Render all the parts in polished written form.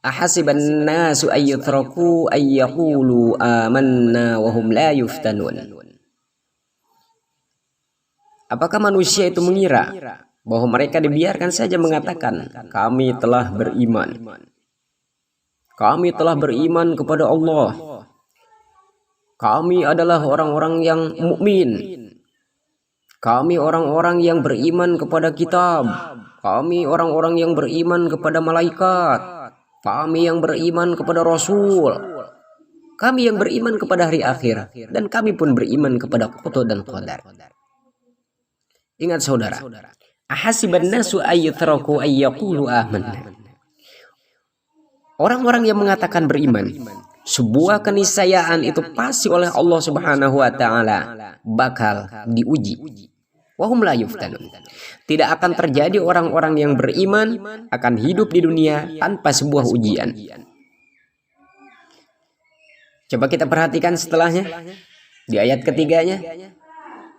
Ahasiban nasu ayyutraku ayyaqulu amanna wa hum la yuftanun. Apakah manusia itu mengira bahwa mereka dibiarkan saja mengatakan kami telah beriman. Kami telah beriman kepada Allah. Kami adalah orang-orang yang mukmin. Kami orang-orang yang beriman kepada kitab. Kami orang-orang yang beriman kepada malaikat. Kami yang beriman kepada Rasul. Kami yang beriman kepada hari akhir. Dan kami pun beriman kepada qada dan qadar. Ingat saudara. Ahasiban nasu ayyutraku ayyaqulu amanna. Orang-orang yang mengatakan beriman, sebuah keniscayaan itu pasti oleh Allah Subhanahu wa taala bakal diuji. Wa hum la yuftanun. Tidak akan terjadi orang-orang yang beriman akan hidup di dunia tanpa sebuah ujian. Coba kita perhatikan setelahnya di ayat ketiganya.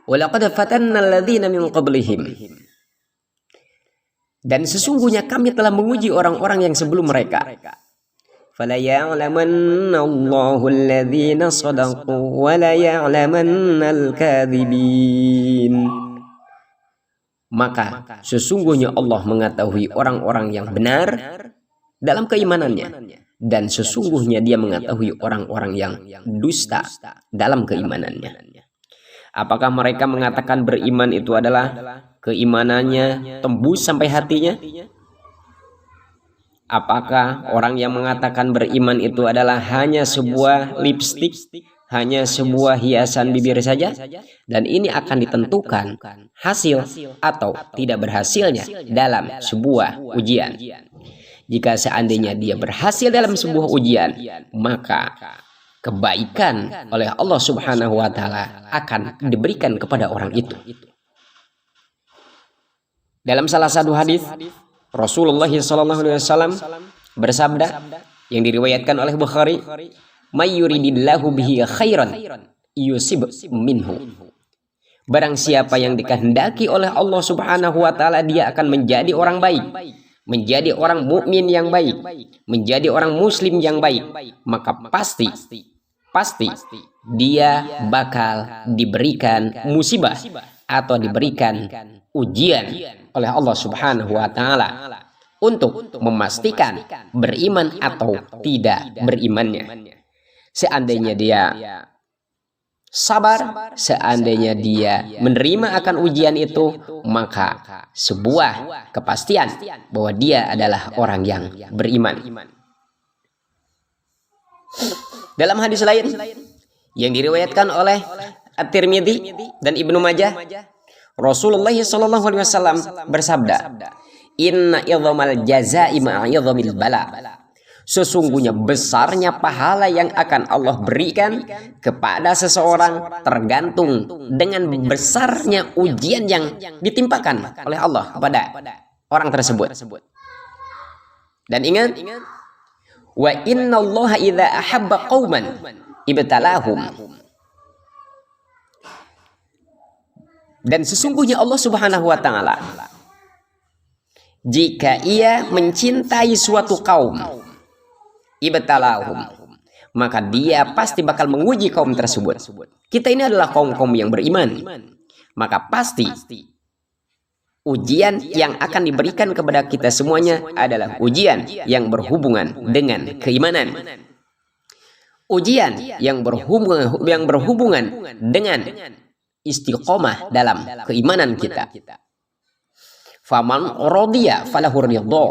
Walaqad fatanna alladzina min qablihim. Dan sesungguhnya kami telah menguji orang-orang yang sebelum mereka. Fala ya'lamanna Allahu alladzina shadaqu wa la ya'lamanna al-kadzibin. Maka sesungguhnya Allah mengetahui orang-orang yang benar dalam keimanannya, dan sesungguhnya Dia mengetahui orang-orang yang dusta dalam keimanannya. Apakah mereka mengatakan beriman itu adalah keimanannya tembus sampai hatinya? Apakah orang yang mengatakan beriman itu adalah hanya sebuah lipstik, hanya sebuah hiasan bibir saja? Dan ini akan ditentukan hasil atau tidak berhasilnya dalam sebuah ujian. Jika seandainya dia berhasil dalam sebuah ujian, maka kebaikan oleh Allah Subhanahu wa taala akan diberikan kepada orang itu. Dalam salah satu hadis Rasulullah SAW bersabda yang diriwayatkan oleh Bukhari, "May yuridillahu bihi khairan yusib minhu." Barang siapa yang dikehendaki oleh Allah Subhanahu wa taala, dia akan menjadi orang baik, menjadi orang mukmin yang baik, menjadi orang muslim yang baik, maka pasti dia bakal diberikan musibah atau diberikan ujian oleh Allah Subhanahu wa taala untuk memastikan beriman atau tidak berimannya. Seandainya dia sabar, seandainya dia menerima akan ujian itu, maka sebuah kepastian bahwa dia adalah orang yang beriman. Dalam hadis lain yang diriwayatkan oleh At-Tirmidzi dan Ibnu Majah, Rasulullah SAW bersabda, "Inna idhamal jazaa'i ma'idhamil bala." Sesungguhnya besarnya pahala yang akan Allah berikan kepada seseorang tergantung dengan besarnya ujian yang ditimpakan oleh Allah kepada orang tersebut. Dan ingat, wa innallaha idza ahabba qauman ibtalahum. Dan sesungguhnya Allah Subhanahu wa taala, jika Ia mencintai suatu kaum, ibtalahum, maka Dia pasti bakal menguji kaum tersebut. Kita ini adalah kaum-kaum yang beriman, maka pasti ujian yang akan diberikan kepada kita semuanya adalah ujian yang berhubungan dengan keimanan. Ujian yang berhubungan dengan istiqomah dalam keimanan kita. Faman radiya falahu ridha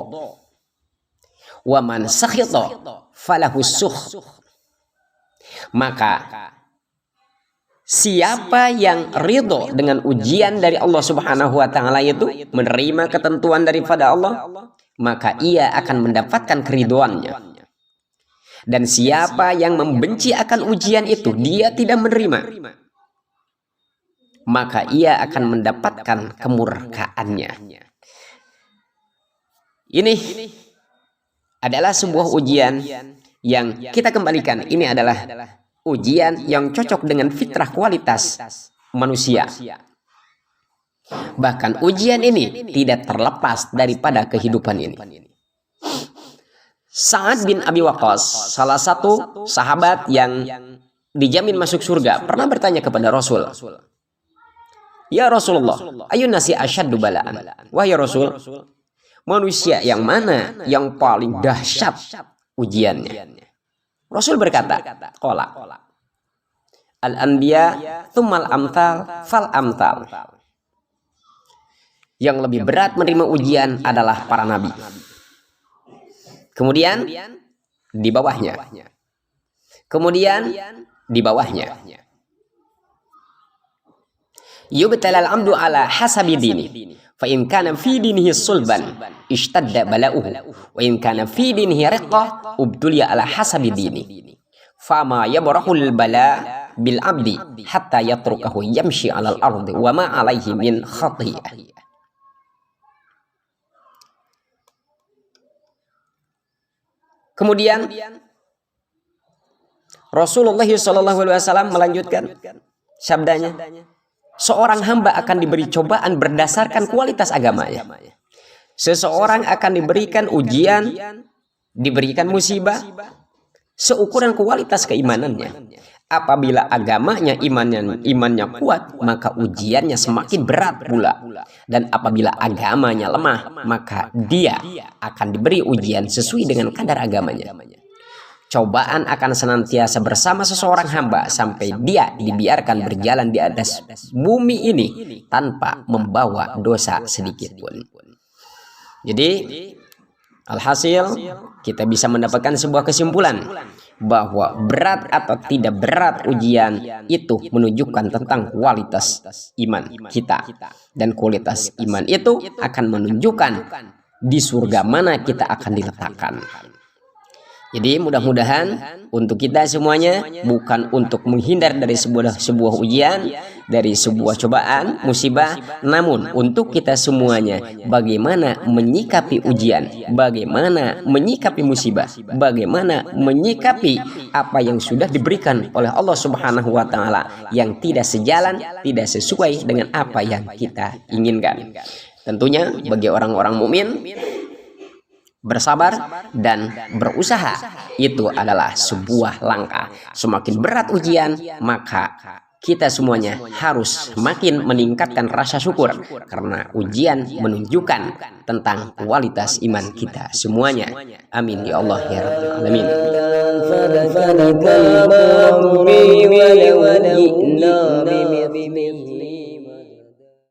wa man sakhita falahu sukh. Maka siapa yang ridho dengan ujian dari Allah Subhanahu wa taala, itu menerima ketentuan daripada Allah, maka ia akan mendapatkan keridhoannya. Dan siapa yang membenci akan ujian itu, dia tidak menerima, maka ia akan mendapatkan kemurkaannya. Ini adalah sebuah ujian yang kita kembalikan. Ini adalah ujian yang cocok dengan fitrah kualitas manusia. Bahkan ujian ini tidak terlepas daripada kehidupan ini. Sa'ad bin Abi Waqqas, salah satu sahabat yang dijamin masuk surga, pernah bertanya kepada Rasul, "Ya Rasulullah, ayun nasi asyaddu bala'an?" Wahai Rasul, manusia yang mana yang paling dahsyat ujiannya? Rasul berkata, "Qala al-anbiya tsummal amthal fal amthal." Yang lebih berat menerima ujian adalah para nabi. Kemudian di bawahnya. Kemudian di bawahnya. Yubtalal amdu ala hasabi dini. Fa in kana fi dinihi sulban ishtadda bala'uhu wa in kana fi dinihi riqqah ubtuliya ala hasabi dini. Fama yabrahul bala bil abdi hatta yatrukahu yamshi alal ardi wa ma alaihi min khati'ah. Kemudian Rasulullah SAW melanjutkan sabdanya, seorang hamba akan diberi cobaan berdasarkan kualitas agamanya. Seseorang akan diberikan ujian, diberikan musibah seukuran kualitas keimanannya. Apabila agamanya, imannya kuat, maka ujiannya semakin berat pula. Dan apabila agamanya lemah, maka dia akan diberi ujian sesuai dengan kadar agamanya. Cobaan akan senantiasa bersama seseorang hamba sampai dia dibiarkan berjalan di atas bumi ini tanpa membawa dosa sedikit pun. Jadi, alhasil kita bisa mendapatkan sebuah kesimpulan bahwa berat atau tidak berat ujian itu menunjukkan tentang kualitas iman kita, dan kualitas iman itu akan menunjukkan di surga mana kita akan diletakkan. Jadi mudah-mudahan untuk kita semuanya, bukan untuk menghindar dari sebuah ujian, dari sebuah cobaan, musibah, namun untuk kita semuanya bagaimana menyikapi ujian, bagaimana menyikapi musibah, bagaimana menyikapi apa yang sudah diberikan oleh Allah Subhanahu wa taala yang tidak sejalan, tidak sesuai dengan apa yang kita inginkan. Tentunya bagi orang-orang mukmin, bersabar dan berusaha itu adalah sebuah langkah. Semakin berat ujian, maka kita semuanya harus makin meningkatkan rasa syukur, karena ujian menunjukkan tentang kualitas iman kita semuanya. Amin ya Allah ya rabbal alamin.